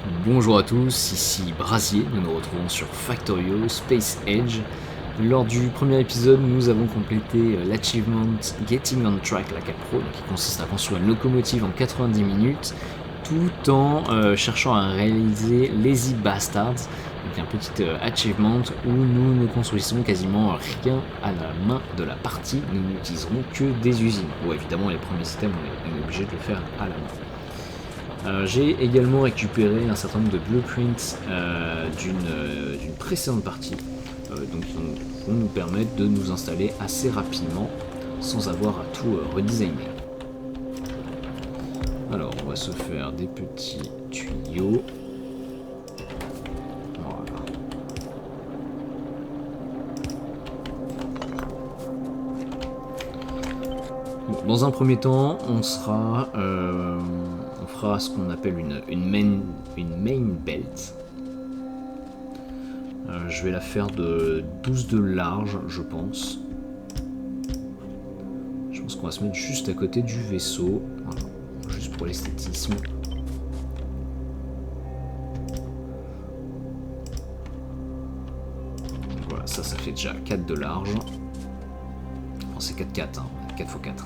Bonjour à tous, ici Brasier, nous nous retrouvons sur Factorio Space Age. Lors du premier épisode, nous avons complété l'achievement Getting on Track la 4 Pro, qui consiste à construire une locomotive en 90 minutes, tout en cherchant à réaliser Lazy Bastards, donc un petit achievement où nous ne construisons quasiment rien à la main de la partie, nous n'utiliserons que des usines. Bon, évidemment, les premiers systèmes, on est obligé de le faire à la main. J'ai également récupéré un certain nombre de blueprints d'une précédente partie, donc qui vont nous permettre de nous installer assez rapidement sans avoir à tout redesigner. Alors on va se faire des petits tuyaux. Voilà. Bon, dans un premier temps, on fera ce qu'on appelle une main belt. Je vais la faire de 12 de large, je pense. Je pense qu'on va se mettre juste à côté du vaisseau. Voilà. Juste pour l'esthétisme. Voilà, ça fait déjà 4 de large. Enfin, c'est 4x4, hein. 4x4.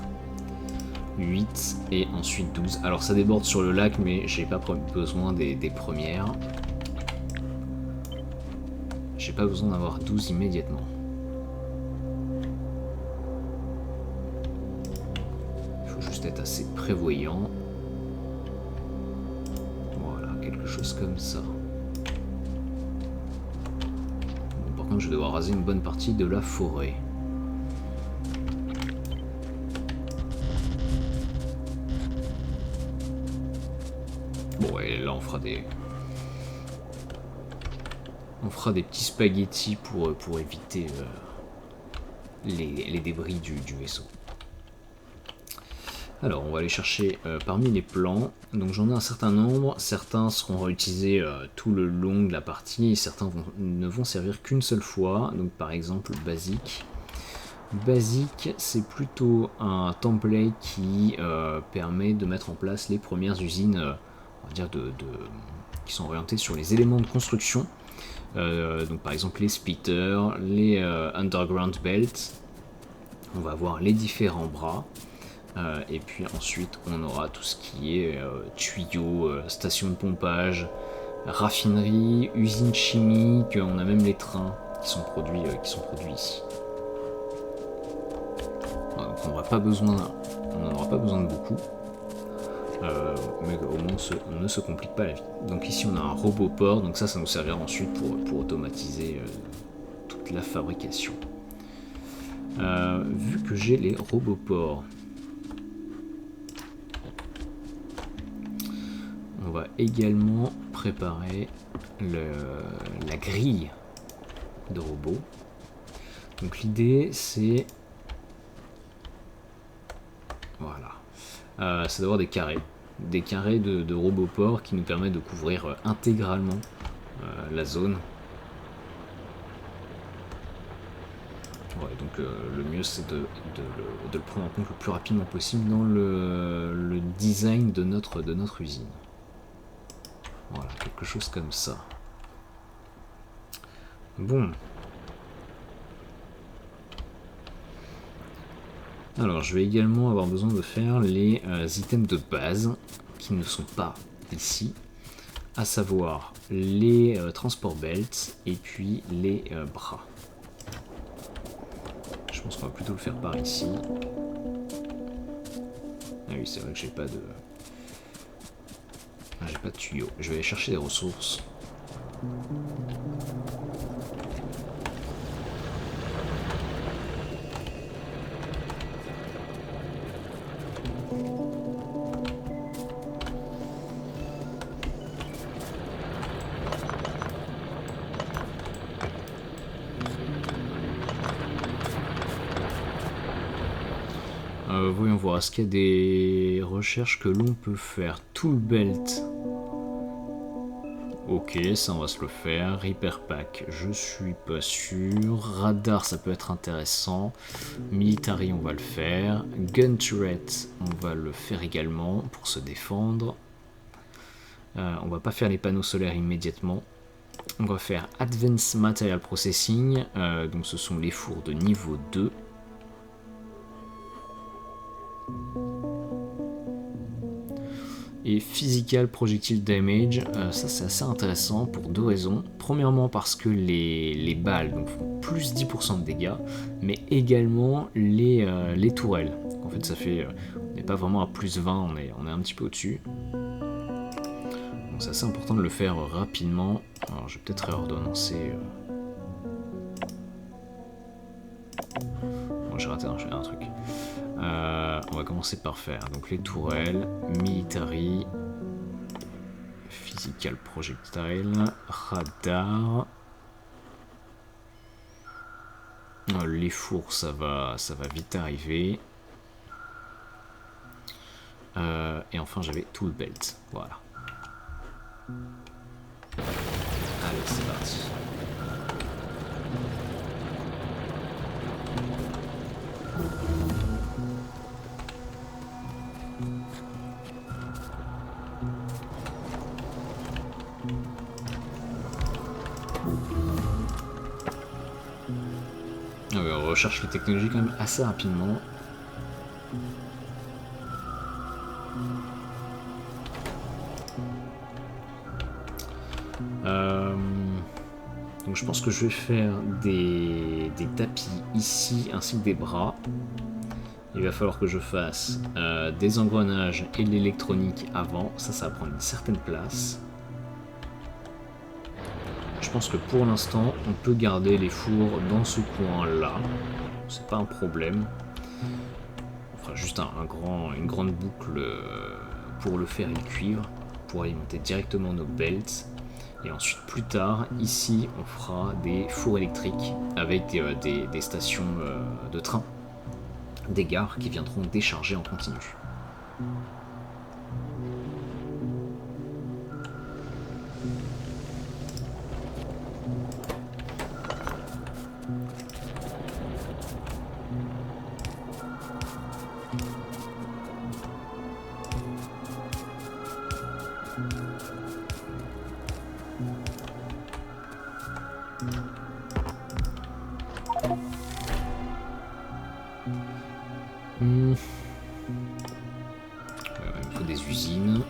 8 et ensuite 12. Alors ça déborde sur le lac, mais j'ai pas besoin des premières. J'ai pas besoin d'avoir 12 immédiatement. Il faut juste être assez prévoyant. Voilà, quelque chose comme ça. Bon, par contre, je vais devoir raser une bonne partie de la forêt. Bon, et là, on fera des petits spaghettis pour éviter les débris du vaisseau. Alors on va aller chercher parmi les plans. Donc j'en ai un certain nombre. Certains seront réutilisés tout le long de la partie et certains ne vont servir qu'une seule fois. Donc par exemple Basic. Basic, c'est plutôt un template qui permet de mettre en place les premières usines, on va dire qui sont orientées sur les éléments de construction. Donc par exemple les splitters, les underground belts, on va voir les différents bras, et puis ensuite on aura tout ce qui est tuyaux, station de pompage, raffinerie, usine chimique, on a même les trains qui sont produits ici. Donc on n'en aura pas besoin de beaucoup. Mais au moins on ne se complique pas la vie. Donc ici on a un robot port, donc ça nous servira ensuite pour automatiser toute la fabrication. Vu que j'ai les robots ports, on va également préparer la grille de robots. Donc l'idée c'est c'est d'avoir des carrés de robots ports qui nous permettent de couvrir intégralement la zone. Ouais, donc le mieux c'est de le prendre en compte le plus rapidement possible dans le design de notre usine. Voilà, quelque chose comme ça. Bon. Alors je vais également avoir besoin de faire les items de base qui ne sont pas ici, à savoir les transport belts et puis les bras. Je pense qu'on va plutôt le faire par ici. Ah oui, c'est vrai que j'ai pas de tuyau. Je vais aller chercher des ressources. Voyons voir, est-ce qu'il y a des recherches que l'on peut faire? Tool belt. Ok, ça on va se le faire. Repair pack, je suis pas sûr. Radar, ça peut être intéressant. Military, on va le faire. Gun turret, on va le faire également pour se défendre. On va pas faire les panneaux solaires immédiatement. On va faire Advanced Material Processing, donc ce sont les fours de niveau 2. Et Physical Projectile Damage, ça c'est assez intéressant pour deux raisons. Premièrement parce que les balles donc, font plus 10% de dégâts, mais également les tourelles. En fait ça fait, on n'est pas vraiment à plus 20, on est un petit peu au-dessus. Donc c'est assez important de le faire rapidement. Alors je vais peut-être réordonnancer. Bon, j'ai raté un truc. On va commencer par faire donc les tourelles, military, physical projectile, radar. Les fours ça va vite arriver. Et enfin j'avais tool belt. Voilà. Allez, c'est parti. On recherche les technologies quand même assez rapidement. Donc je pense que je vais faire des tapis ici ainsi que des bras. Il va falloir que je fasse des engrenages et de l'électronique avant. Ça va prendre une certaine place. Je pense que pour l'instant, on peut garder les fours dans ce coin-là. C'est pas un problème. On fera juste une grande boucle pour le fer et le cuivre, pour alimenter directement nos belts. Et ensuite, plus tard, ici, on fera des fours électriques avec des stations de train, des gares qui viendront décharger en continu. Il faut des usines.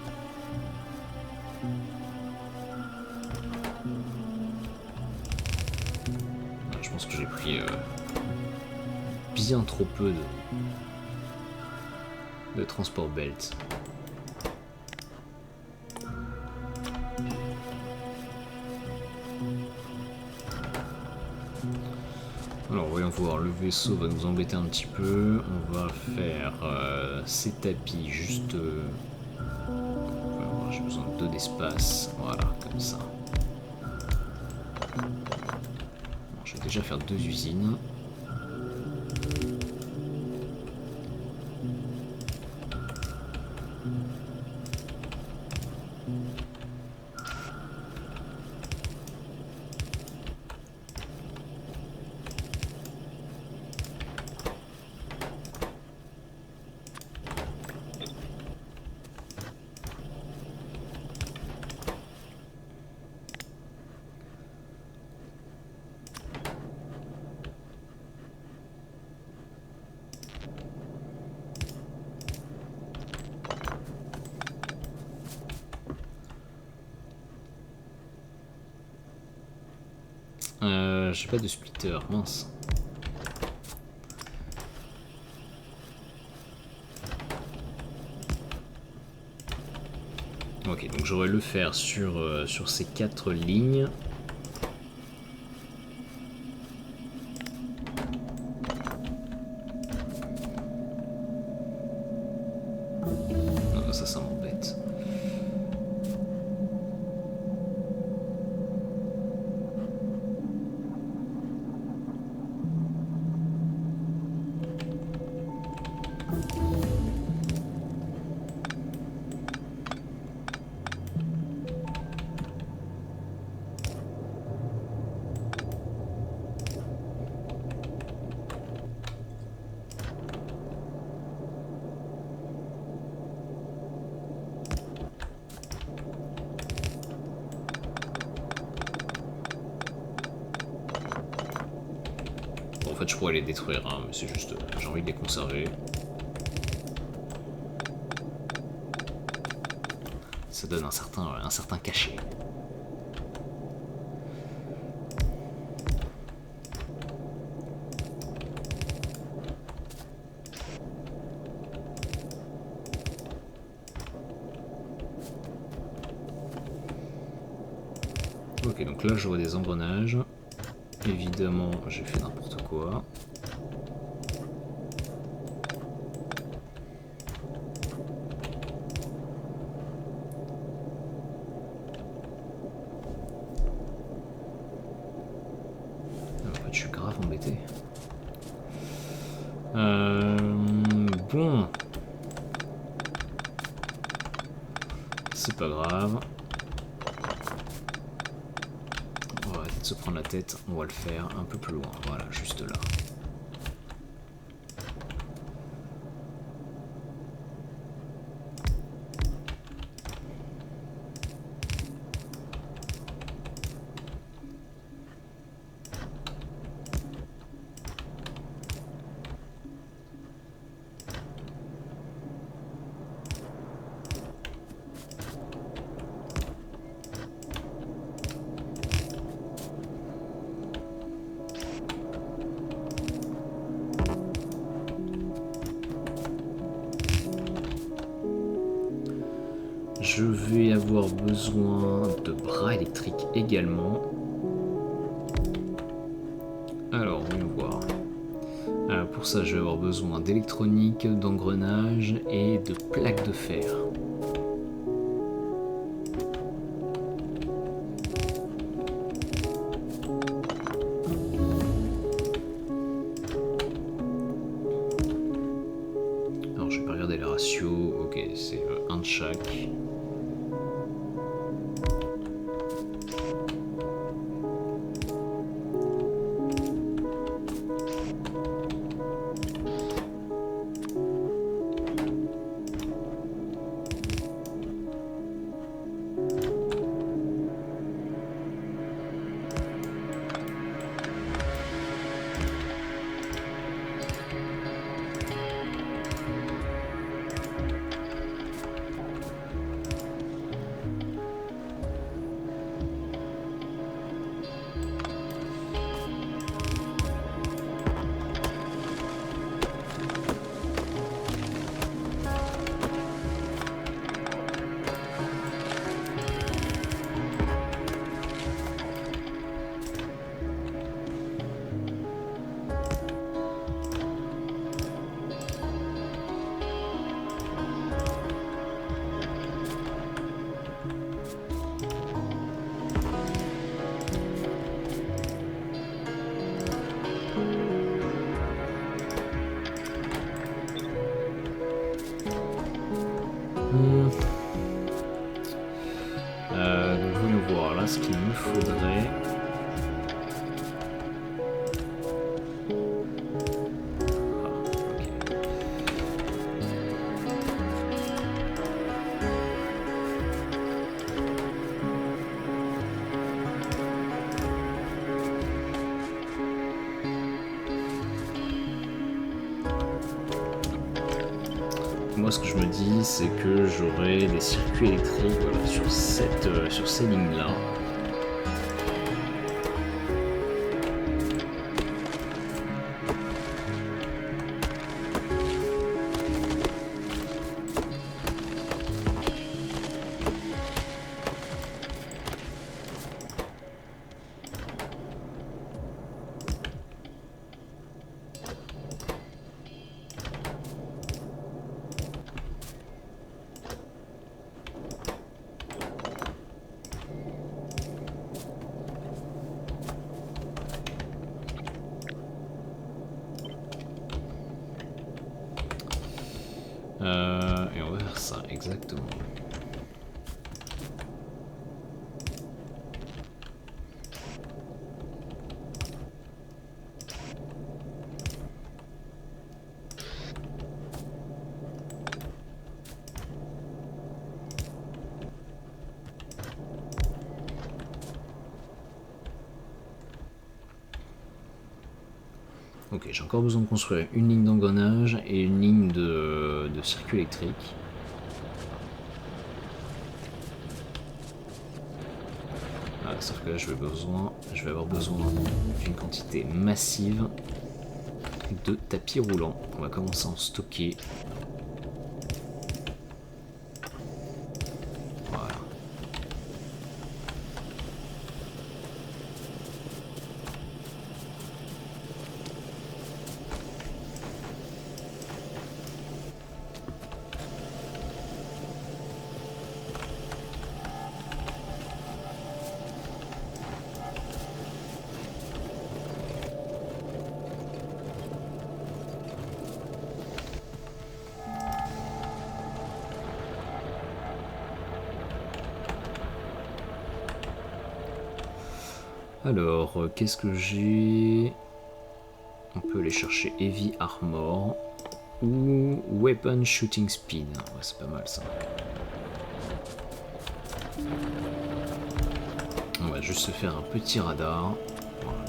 Je pense que j'ai pris bien trop peu de transport belt. Alors voyons voir, le vaisseau va nous embêter un petit peu. On va faire ces tapis juste... J'ai besoin de 2 d'espace. Voilà, comme ça. Bon, je vais déjà faire 2 usines. J'ai pas de splitter, mince. Ok, donc j'aurais le faire sur ces 4 lignes. Non, ça m'embête. en fait je pourrais les détruire, hein, mais c'est juste, j'ai envie de les conserver. Ça donne un certain cachet. Ok, donc là je vois des engrenages. Évidemment, j'ai fait n'importe quoi. En fait, je suis grave embêté. Bon. C'est pas grave. On va arrêter de se prendre la tête. On va le faire un peu plus loin. Voilà, juste là. Je vais avoir besoin de bras électriques également. Alors, voyons voir. Pour ça, je vais avoir besoin d'électronique, d'engrenages et de plaques de fer. Alors, je vais pas regarder les ratios. Ok, c'est un de chaque. Donc voyons voir là ce qu'il me faudrait. Moi, ce que je me dis, c'est que j'aurai des circuits électriques voilà, sur ces lignes-là. Et on va faire ça, exactement. Ok, j'ai encore besoin de construire une ligne d'engrenage et une ligne de circuit électrique. Ah, sauf que là je vais avoir besoin d'une quantité massive de tapis roulants. On va commencer à en stocker. Voilà. Alors, qu'est-ce que j'ai? On peut aller chercher Heavy Armor ou Weapon Shooting Speed. Ouais, c'est pas mal ça. On va juste se faire un petit radar. Voilà.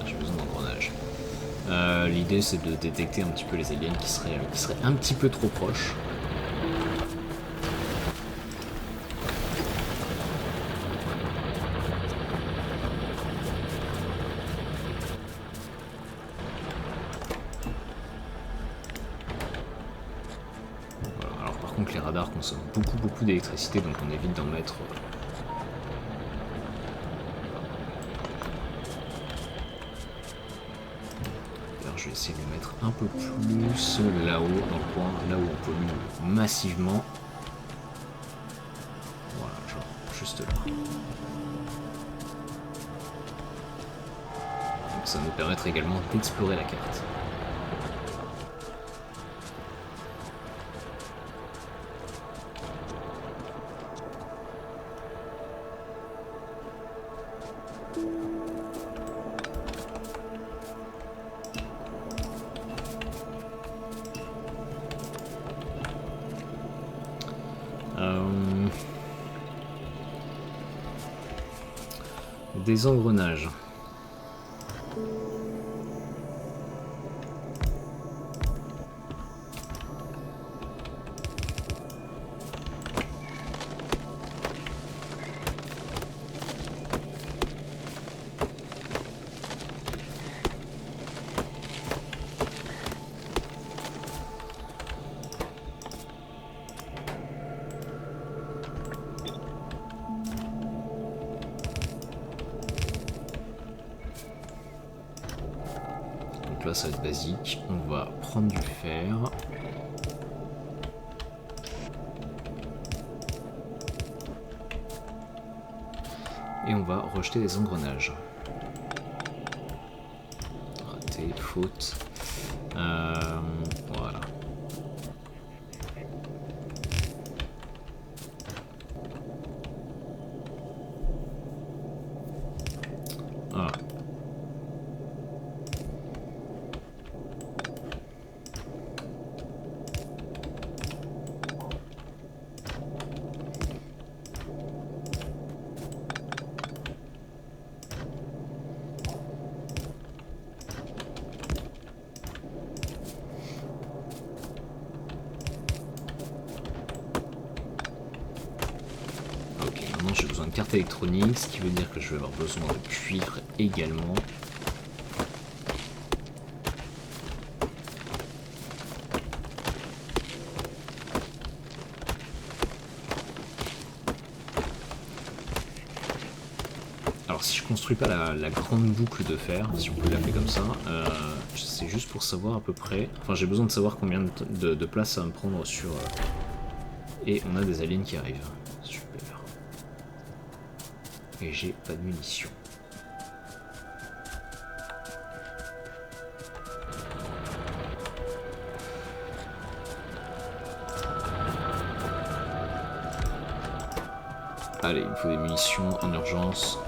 J'ai besoin d'engrenage. L'idée c'est de détecter un petit peu les aliens qui seraient un petit peu trop proches. Voilà. Alors par contre les radars consomment beaucoup d'électricité, donc on évite d'en mettre. Je vais essayer de le mettre un peu plus là-haut, dans le coin, là où on pollue massivement. Voilà, genre juste là. Donc ça va nous permettre également d'explorer la carte. Des engrenages. Là ça va être basique, on va prendre du fer. Et on va rejeter des engrenages. Raté, faute. Voilà. Voilà. J'ai besoin de carte électronique, ce qui veut dire que je vais avoir besoin de cuivre également. Alors si je construis pas la grande boucle de fer, si on peut l'appeler comme ça, c'est juste pour savoir à peu près... Enfin j'ai besoin de savoir combien de place ça va me prendre sur... Et on a des aliens qui arrivent. Super. Et j'ai pas de munitions. Allez, il me faut des munitions en urgence.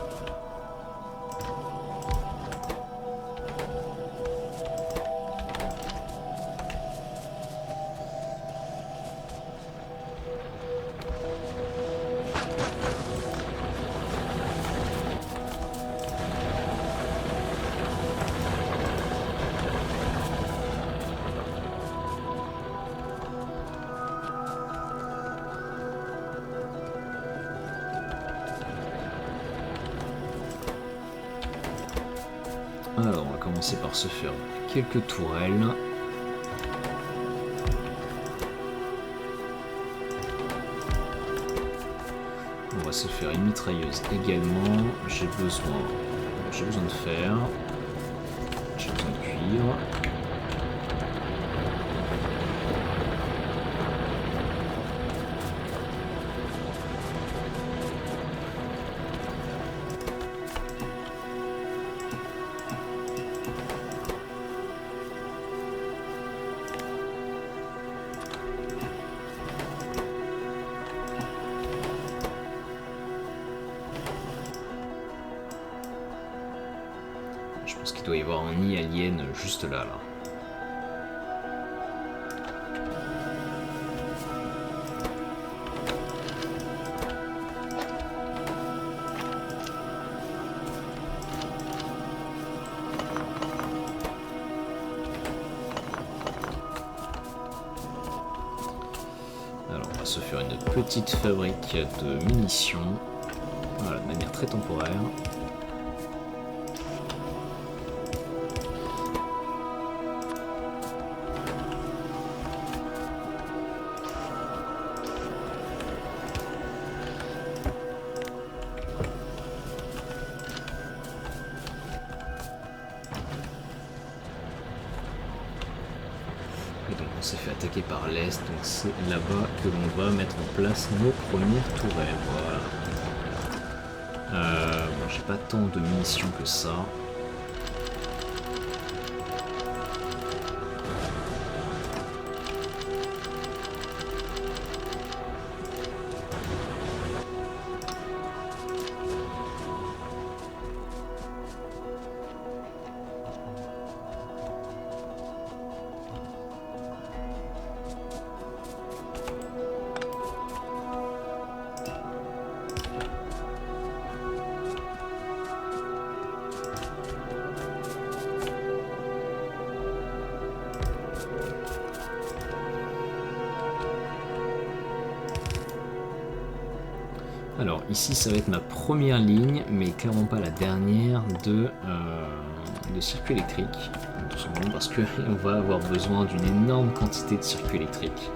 commencer par se faire quelques tourelles. On va se faire une mitrailleuse également. J'ai besoin de fer. J'ai besoin de cuivre. Je pense qu'il doit y avoir un nid alien juste là. Alors on va se faire une petite fabrique de munitions, voilà, de manière très temporaire. Et donc on s'est fait attaquer par l'est, donc c'est là-bas que l'on va mettre en place nos premières tourelles. Voilà. Bon, j'ai pas tant de munitions que ça. Alors ici ça va être ma première ligne, mais clairement pas la dernière de circuit électrique. Tout simplement parce qu'on va avoir besoin d'une énorme quantité de circuits électriques.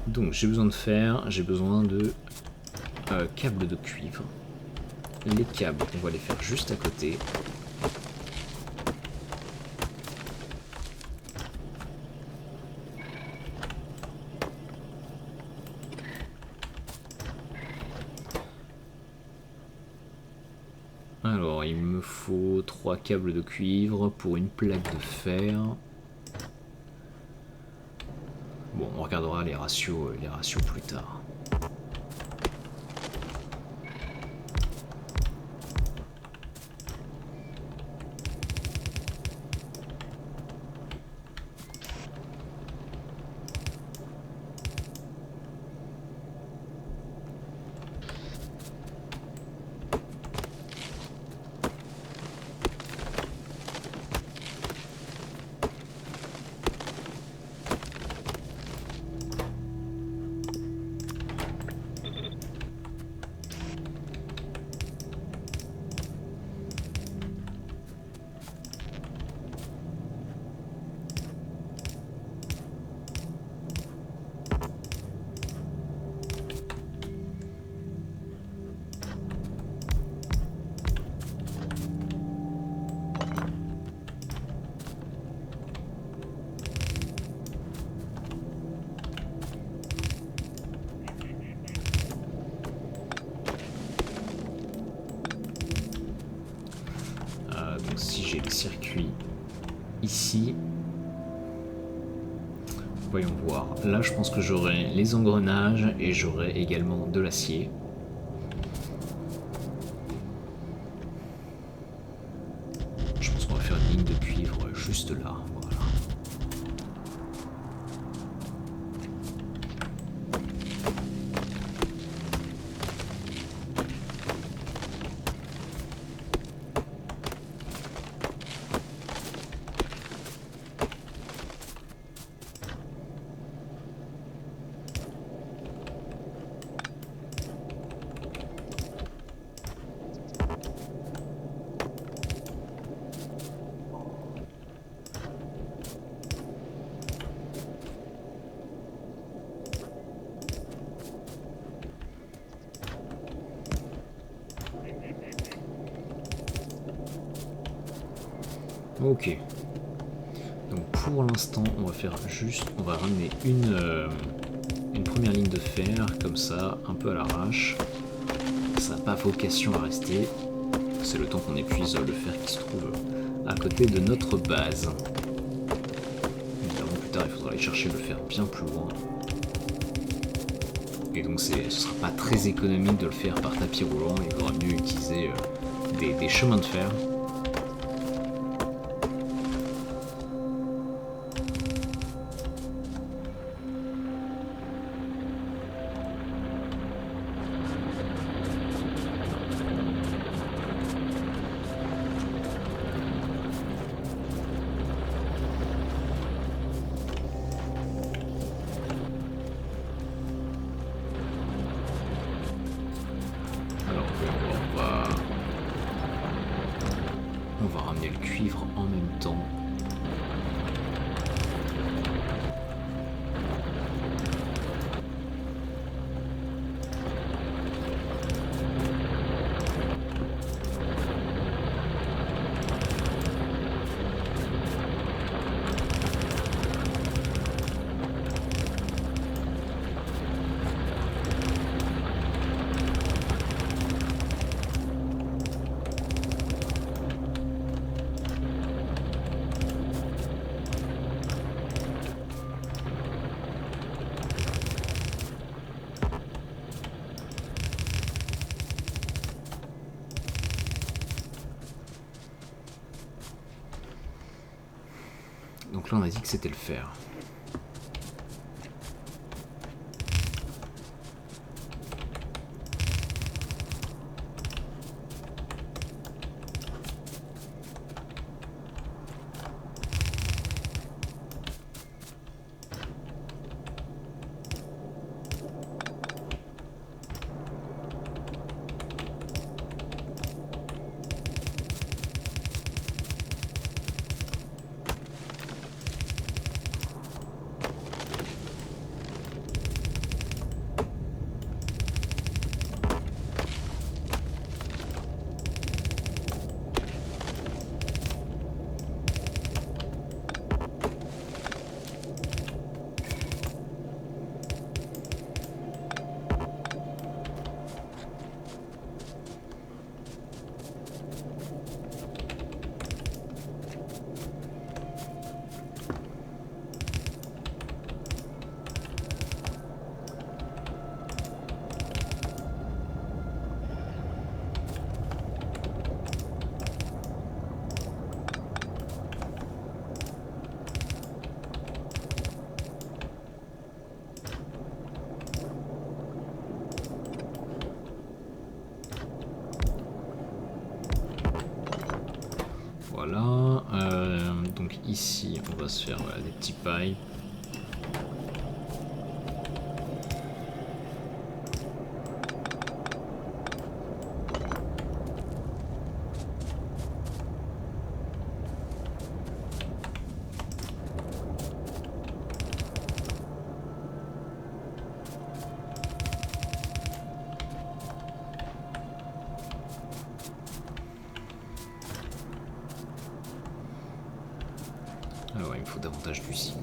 Donc j'ai besoin de fer, j'ai besoin de câbles de cuivre. Les câbles, on va les faire juste à côté. Alors il me faut 3 câbles de cuivre pour une plaque de fer. Bon, on regardera les ratios plus tard. si j'ai le circuit ici, voyons voir. Là, je pense que j'aurai les engrenages et j'aurai également de l'acier. Je pense qu'on va faire une ligne de cuivre juste là. Voilà. Ok. Donc pour l'instant, on va faire juste, on va ramener une première ligne de fer comme ça, un peu à l'arrache. Ça n'a pas vocation à rester. C'est le temps qu'on épuise le fer qui se trouve à côté de notre base. Évidemment, plus tard, il faudra aller chercher le fer bien plus loin. Et donc, ce sera pas très économique de le faire par tapis roulant. Il faudra mieux utiliser des chemins de fer. On va ramener le cuivre en même temps. Donc là, on a dit que c'était le fer. Voilà, donc ici on va se faire voilà, des petits pailles. Ah ouais, il me faut davantage d'usines.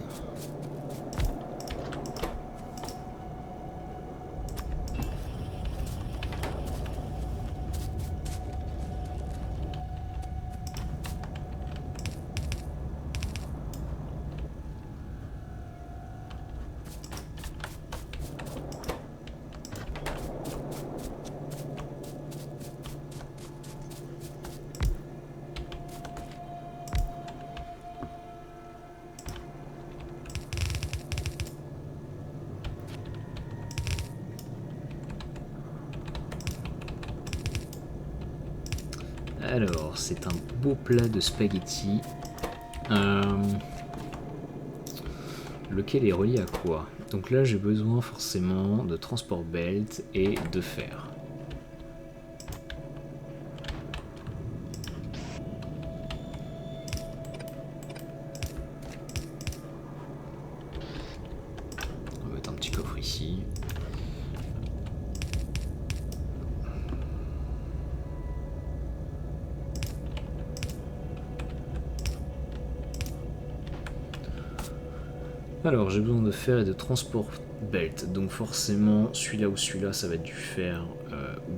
Alors, c'est un beau plat de spaghetti. Lequel est relié à quoi? Donc là, j'ai besoin forcément de transport belt et de fer. On va mettre un petit coffre ici. Alors, j'ai besoin de fer et de transport belt. Donc forcément, celui-là ou celui-là, ça va être du fer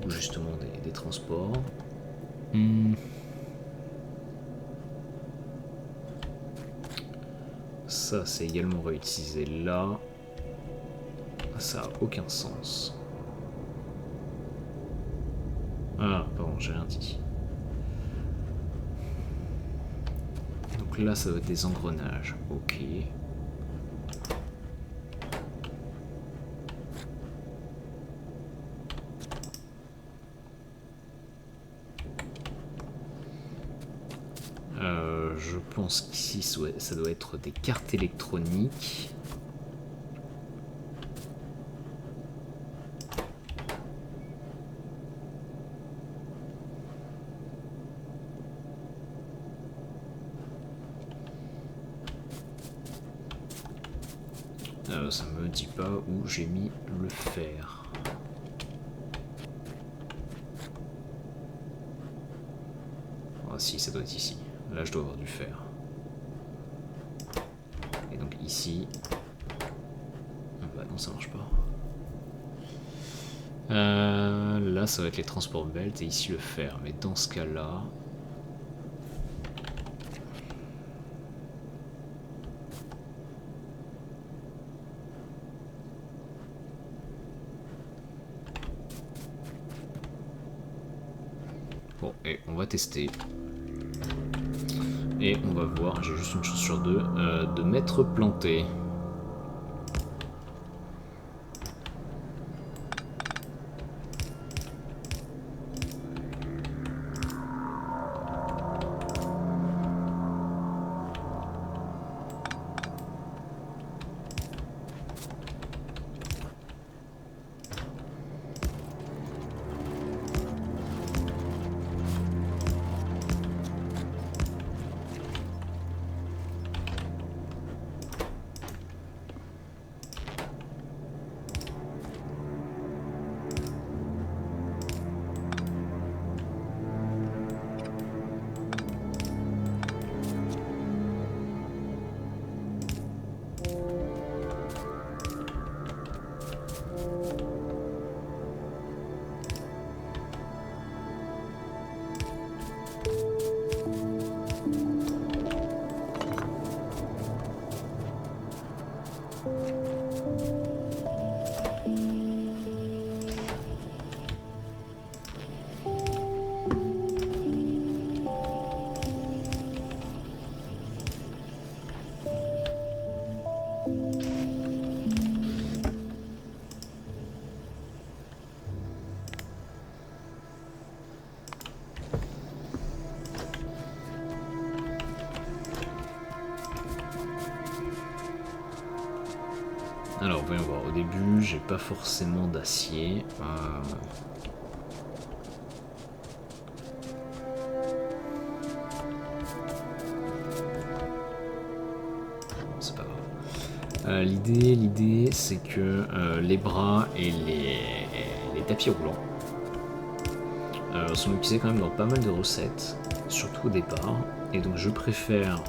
ou justement des transports. Ça, c'est également réutilisé là. Ça a aucun sens. Ah, pardon, j'ai rien dit. Donc là, ça va être des engrenages. Ok. Je pense qu'ici, ça doit être des cartes électroniques. Ça me dit pas où j'ai mis le fer. Ah si, ça doit être ici. Là, je dois avoir du fer. Et donc ici... Bah non, ça marche pas. Là, ça va être les transports belt et ici le fer. Mais dans ce cas-là... Bon, et on va tester. Et on va voir, j'ai juste une chance sur deux, de m'être planté. Alors voyons voir, au début j'ai pas forcément d'acier. C'est pas grave. L'idée c'est que les bras et les tapis roulants sont utilisés quand même dans pas mal de recettes, surtout au départ, et donc je préfère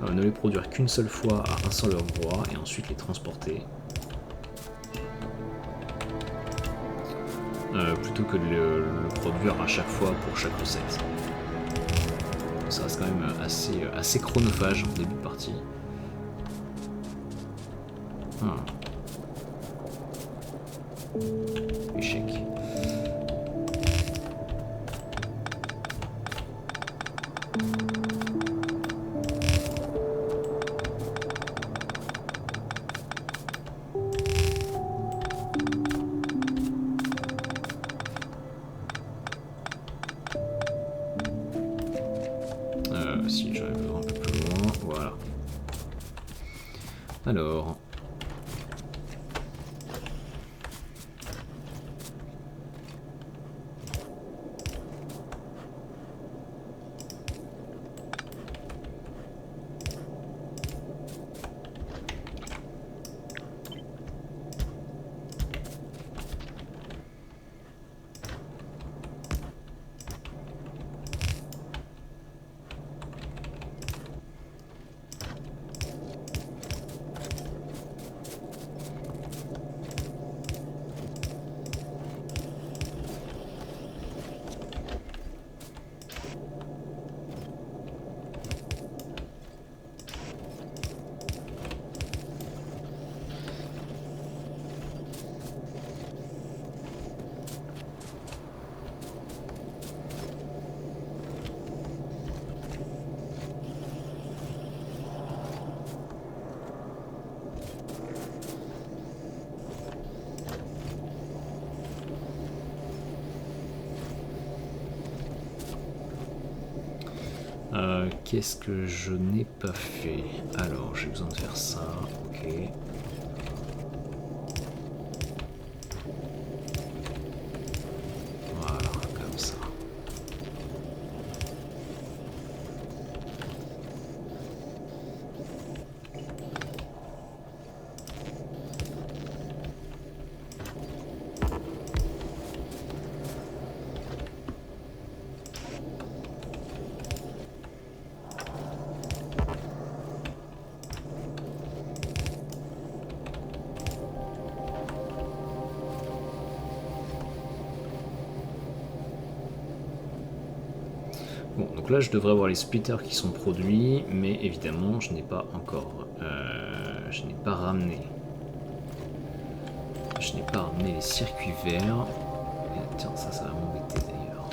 ne les produire qu'une seule fois à un seul endroit et ensuite les transporter plutôt que de le produire à chaque fois pour chaque recette. Ça reste quand même assez chronophage en début de partie. Échec. si j'arrive à voir un peu plus loin, voilà. Alors... Qu'est-ce que je n'ai pas fait? Alors, j'ai besoin de faire ça, ok. Voilà, comme ça. Bon, donc là je devrais avoir les splitters qui sont produits, mais évidemment je n'ai pas encore... je n'ai pas ramené. Je n'ai pas ramené les circuits verts. Et tiens, ça va m'embêter d'ailleurs.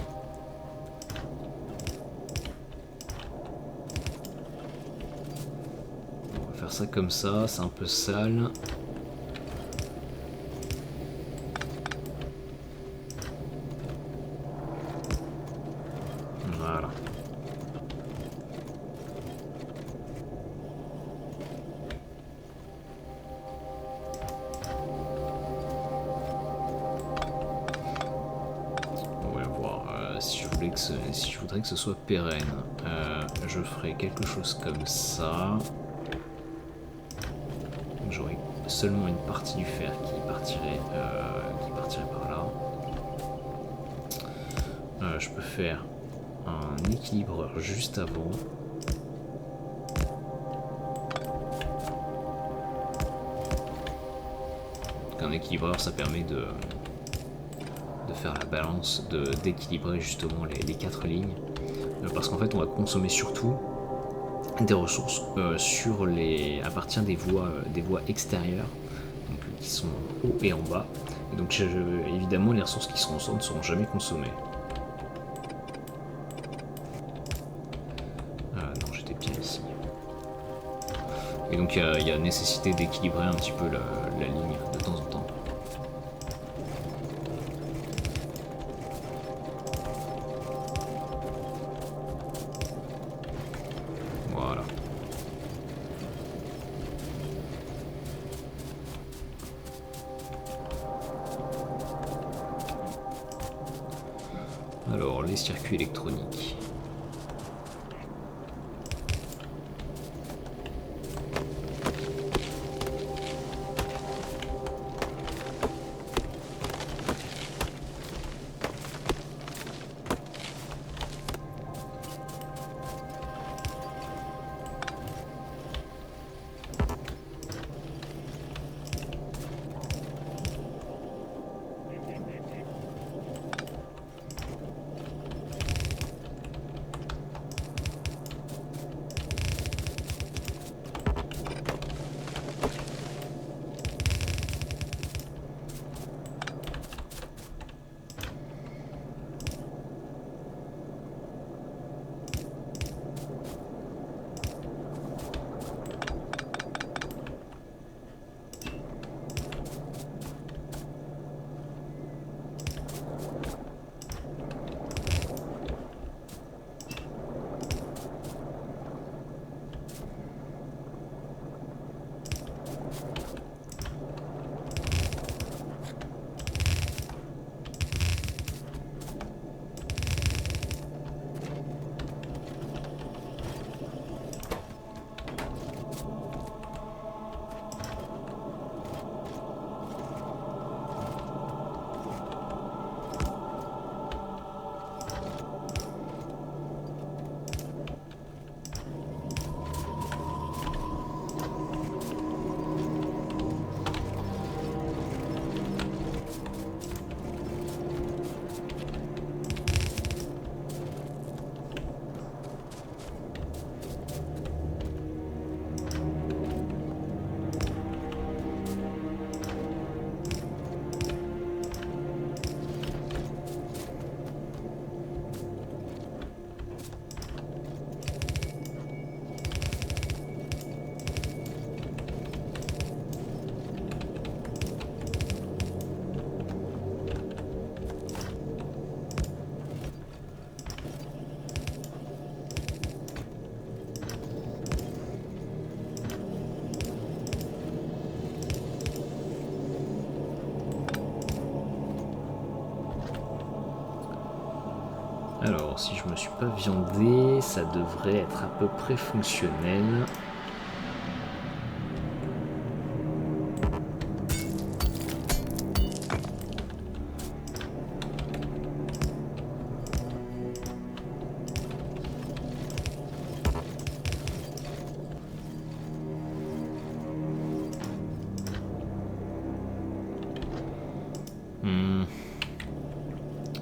On va faire ça comme ça, c'est un peu sale. Voilà. On va voir si je voudrais que ce soit pérenne. Je ferai quelque chose comme ça. J'aurai seulement une partie du fer qui partirait par là. Je peux faire un équilibreur juste avant. Donc un équilibreur, ça permet de faire la balance, d'équilibrer justement les 4 lignes. Parce qu'en fait, on va consommer surtout des ressources à partir des voies extérieures, donc, qui sont en haut et en bas. Et donc évidemment, les ressources qui sont en centre ne seront jamais consommées. Non, j'étais bien ici. Et donc il y a nécessité d'équilibrer un petit peu la ligne de temps en temps. Voilà. Alors, les circuits électroniques. Alors si je me suis pas viandé, ça devrait être à peu près fonctionnel.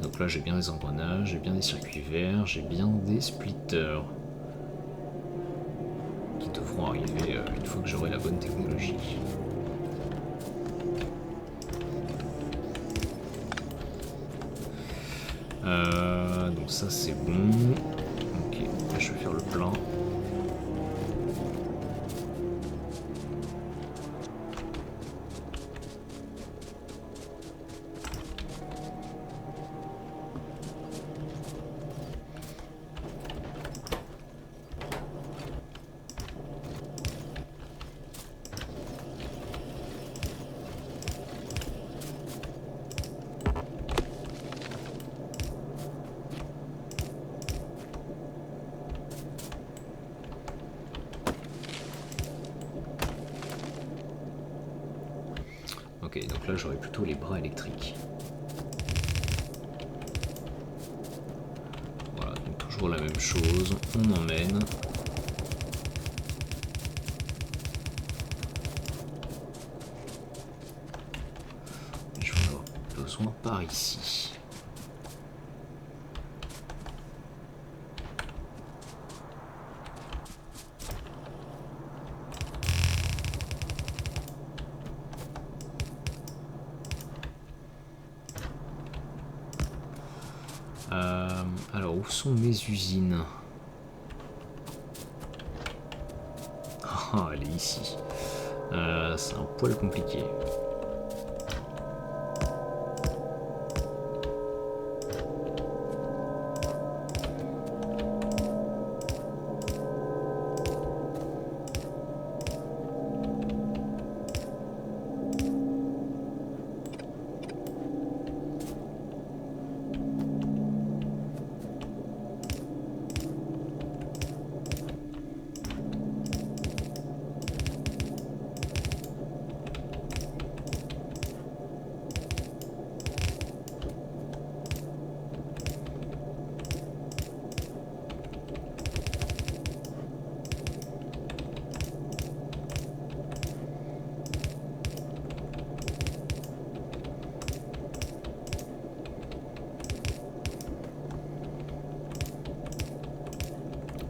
Donc là j'ai bien des engrenages, j'ai bien des circuits verts, j'ai bien des splitters qui devront arriver une fois que j'aurai la bonne technologie. Donc ça c'est bon. Ok, là je vais faire le plein. Ok, donc là j'aurai plutôt les bras électriques. Voilà, donc toujours la même chose, on emmène. Je vais avoir besoin par ici. Alors, où sont mes usines? Ah, elle est ici. C'est un poil compliqué.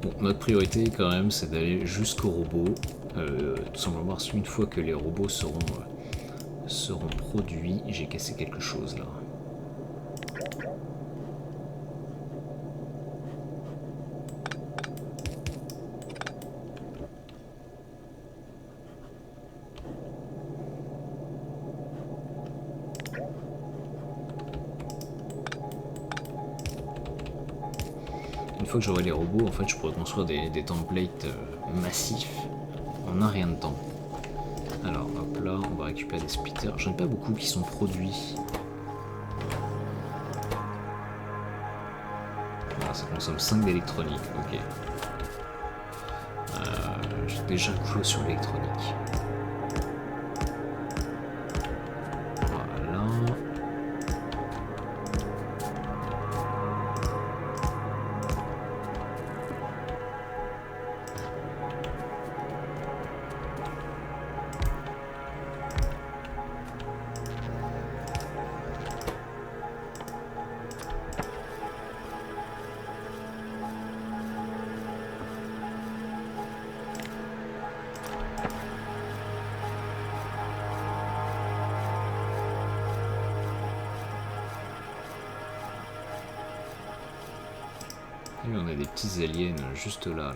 Bon, notre priorité quand même c'est d'aller jusqu'aux robots, tout simplement parce qu'une fois que les robots seront produits, j'ai cassé quelque chose là. Une fois que j'aurai les robots, en fait, je pourrai construire des templates massifs en un rien de temps. Alors, hop là, on va récupérer des splitters. J'en ai pas beaucoup qui sont produits. Voilà, ça consomme 5 d'électronique, ok. J'ai déjà clos sur l'électronique. Voilà. Et on a des petits aliens juste là.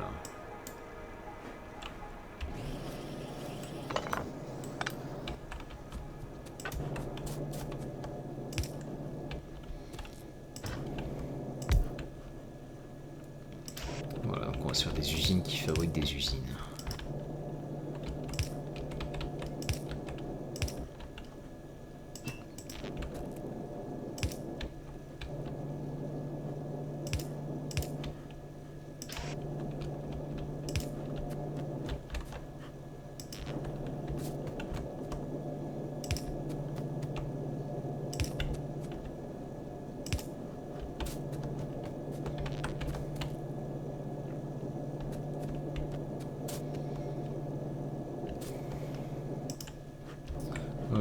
Voilà, donc on va se faire des usines qui fabriquent des usines.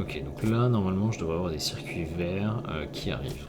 Ok, donc là, normalement, je devrais avoir des circuits verts qui arrivent.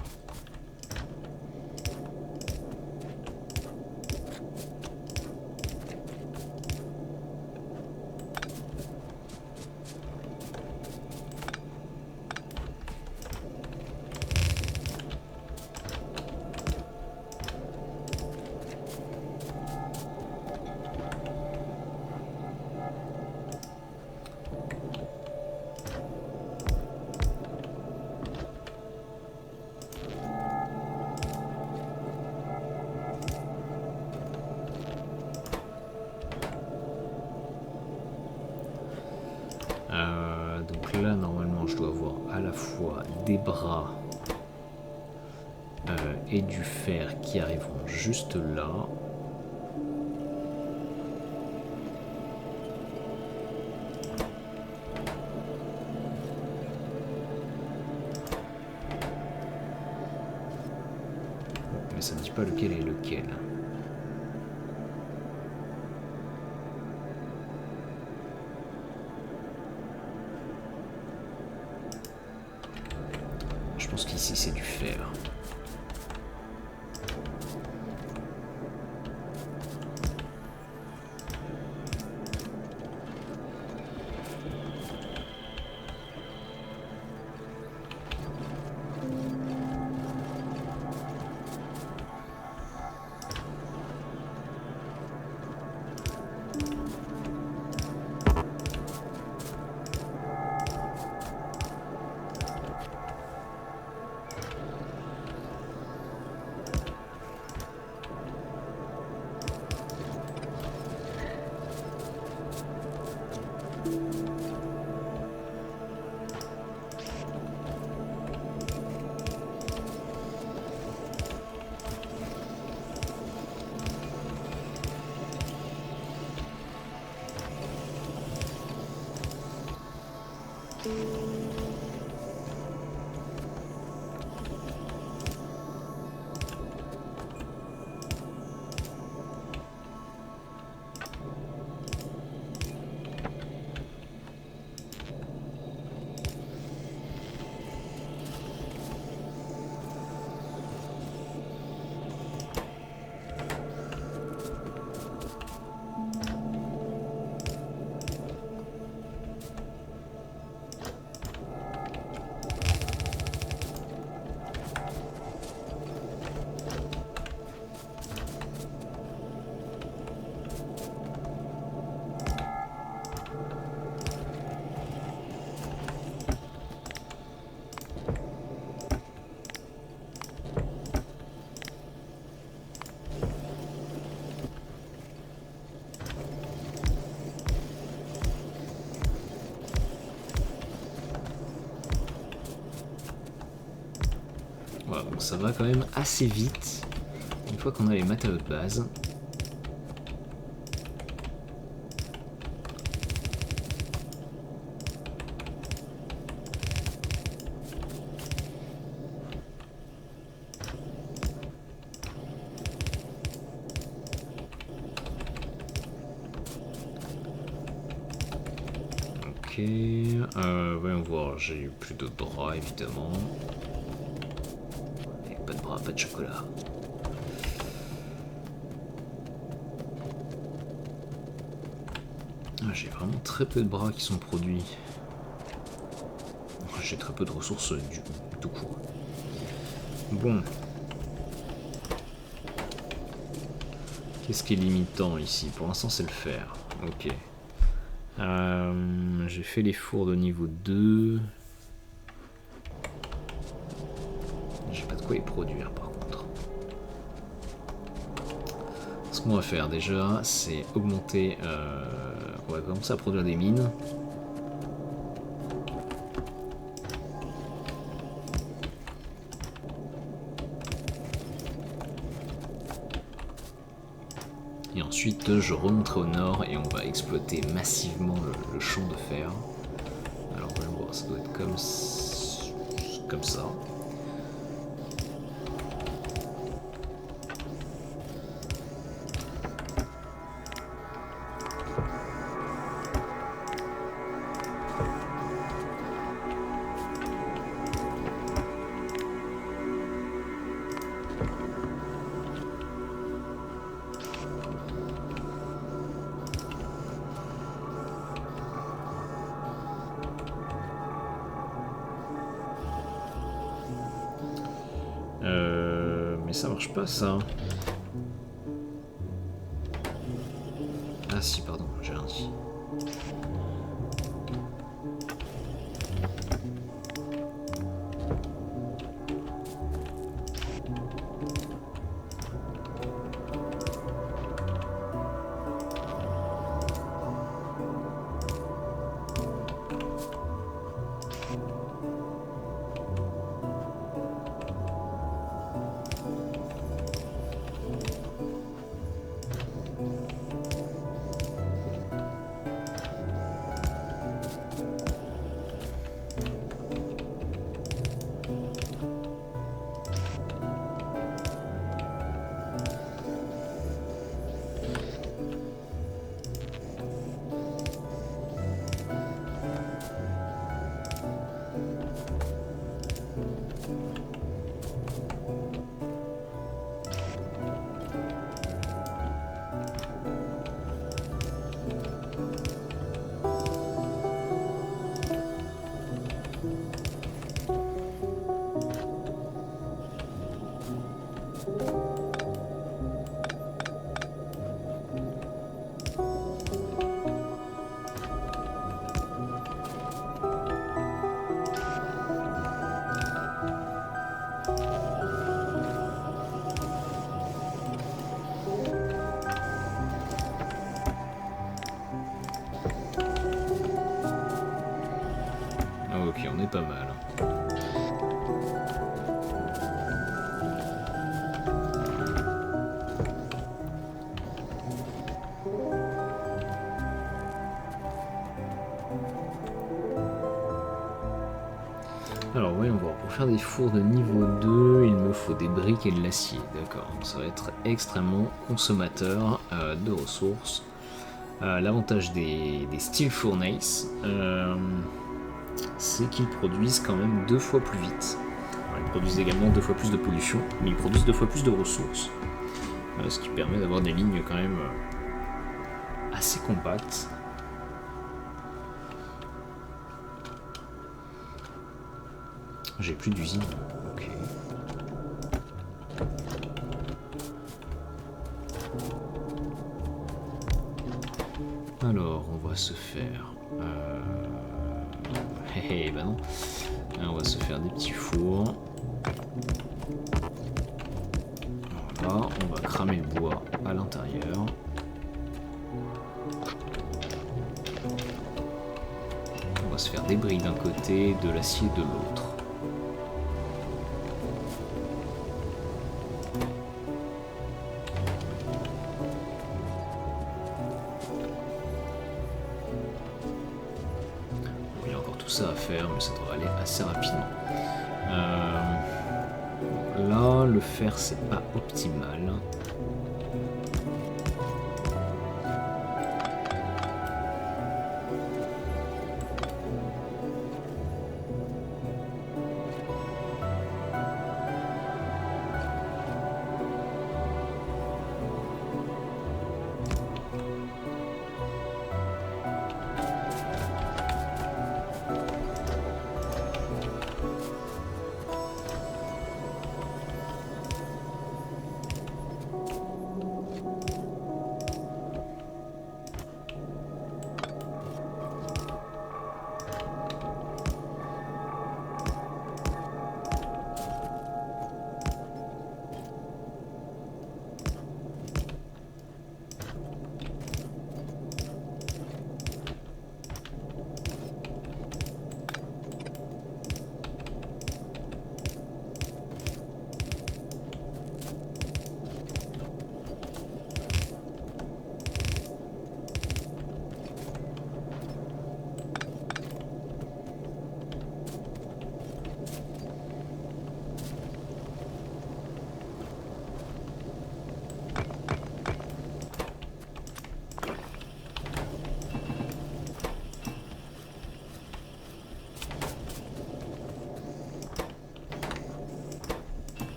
Donc là, normalement, je dois avoir à la fois des bras et du fer qui arriveront juste là. Mais ça ne dit pas lequel est lequel. Je pense qu'ici c'est du fer. Voilà, donc ça va quand même assez vite une fois qu'on a les matériaux de base. Ok, voyons voir, j'ai eu plus de bras évidemment. Et pas de bras, pas de chocolat. Ah, j'ai vraiment très peu de bras qui sont produits. J'ai très peu de ressources du tout court. Bon. Qu'est-ce qui est limitant ici? Pour l'instant c'est le fer. Ok. J'ai fait les fours de niveau 2. J'ai pas de quoi les produire par contre. Ce qu'on va faire déjà, c'est augmenter... on va commencer à produire des mines. Et ensuite, je remonterai au nord et on va exploiter massivement le champ de fer. Alors, voyons voir, ça doit être comme ça. ça marche pas ça. Ah si, pardon, j'ai rien dit. Ok, on est pas mal. Alors voyons voir, pour faire des fours de niveau 2, il me faut des briques et de l'acier, d'accord, ça va être extrêmement consommateur de ressources. L'avantage des steel furnace, c'est qu'ils produisent quand même 2 fois plus vite. Alors, ils produisent également 2 fois plus de pollution, mais ils produisent 2 fois plus de ressources, ce qui permet d'avoir des lignes quand même assez compactes. J'ai plus d'usine. Ok. Alors, on va se faire... bah non. On va se faire des petits fours. Voilà, on va cramer le bois à l'intérieur. On va se faire des briques d'un côté, de l'acier de l'autre. À faire, mais ça devrait aller assez rapidement. Là, le fer, c'est pas optimal.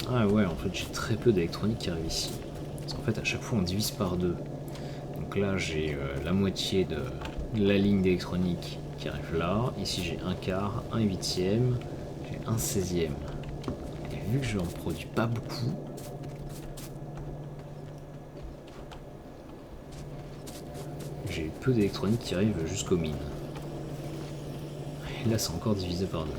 Ah ouais, en fait j'ai très peu d'électronique qui arrive ici. Parce qu'en fait à chaque fois on divise par 2. Donc là j'ai la moitié de la ligne d'électronique qui arrive là. Ici j'ai un quart, un huitième, j'ai un 16e. Et vu que je n'en produis pas beaucoup, j'ai peu d'électronique qui arrive jusqu'aux mines. Et là c'est encore divisé par deux.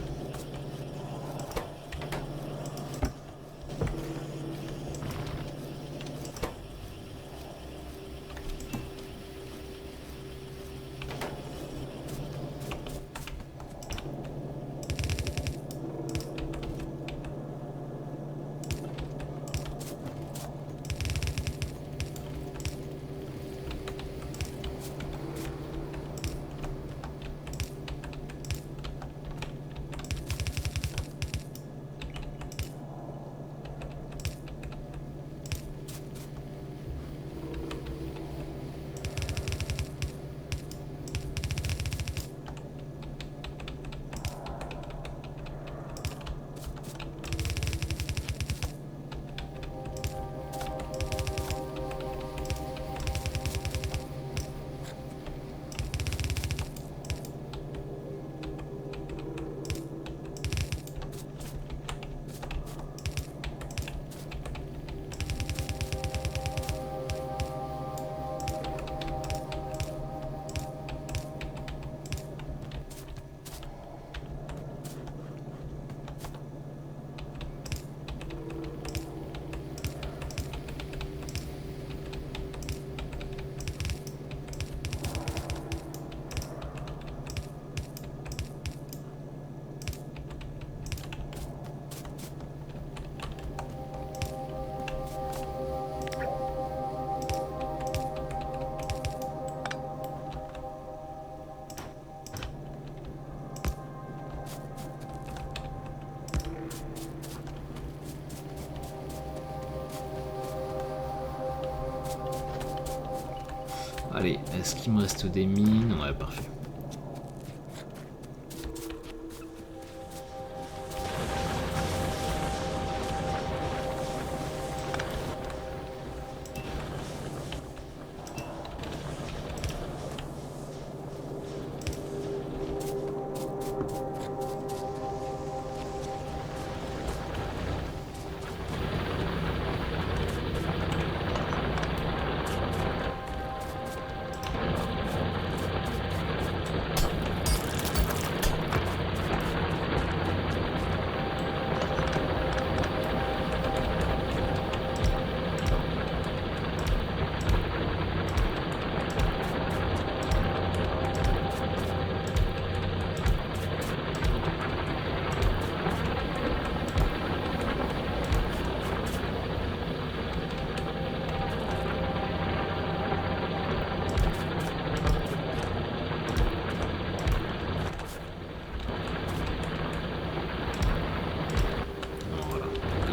Allez, est-ce qu'il me reste des mines? Ouais, parfait.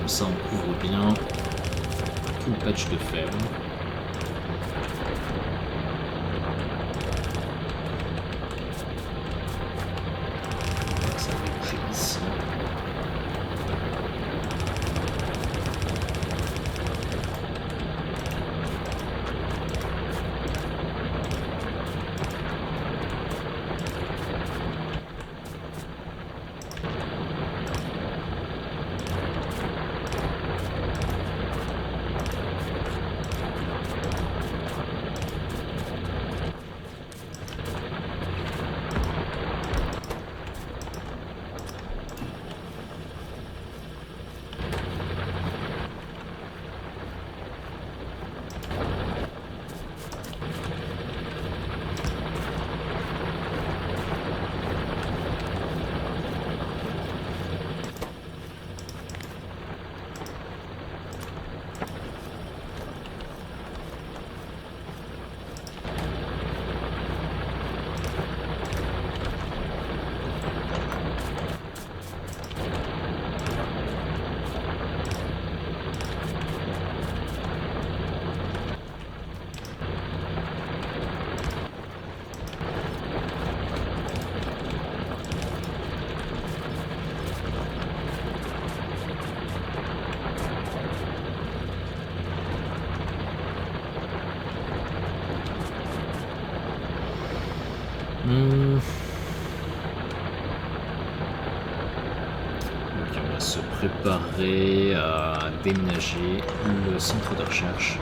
Ça on couvre bien tout le patch de fer. Ça va bouger ici. Ok, on va se préparer à déménager le centre de recherche.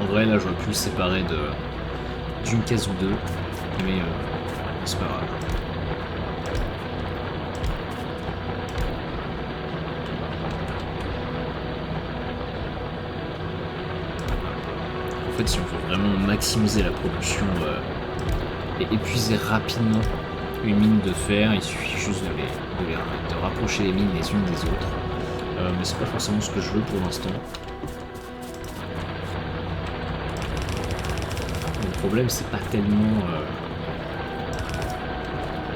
En vrai, là, j'aurais pu le séparer d'une case ou deux, mais c'est pas grave. En fait, si on veut vraiment maximiser la production et épuiser rapidement une mine de fer, il suffit juste de rapprocher les mines les unes des autres. Mais c'est pas forcément ce que je veux pour l'instant. Le problème, c'est pas tellement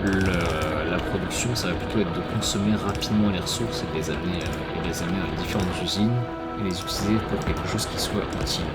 la production, ça va plutôt être de consommer rapidement les ressources et de les amener à différentes usines et les utiliser pour quelque chose qui soit utile.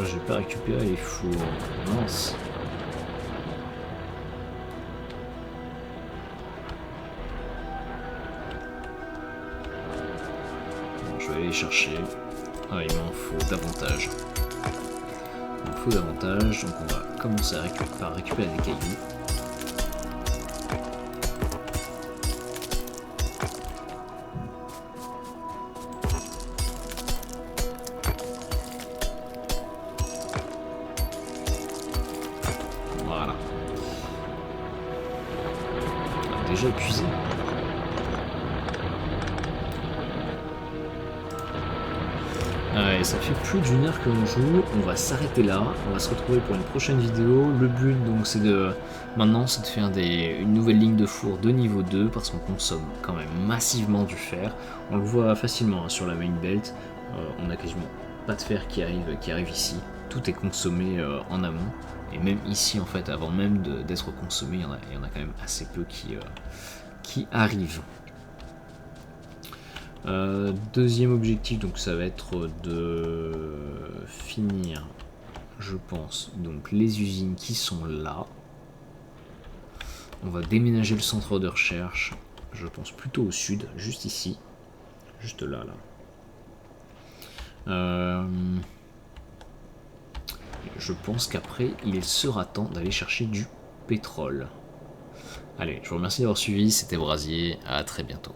J'ai pas récupéré les fours. Mince. Bon, je vais aller les chercher. Ah, il m'en faut davantage. Il m'en faut davantage, donc on va commencer par récupérer des cailloux. Voilà. Déjà épuisé. Et ça fait plus d'une heure que l'on joue, on va s'arrêter là, on va se retrouver pour une prochaine vidéo. Le but donc c'est de faire une nouvelle ligne de four de niveau 2 parce qu'on consomme quand même massivement du fer. On le voit facilement hein, sur la main belt, on a quasiment pas de fer qui arrive ici, tout est consommé en amont. Et même ici en fait, avant même d'être consommé, il y en a quand même assez peu qui arrivent. Deuxième objectif, donc ça va être de finir, je pense, donc les usines qui sont là. On va déménager le centre de recherche, je pense plutôt au sud, juste ici, juste là. Je pense qu'après, il sera temps d'aller chercher du pétrole. Allez, je vous remercie d'avoir suivi, c'était Brasier, à très bientôt.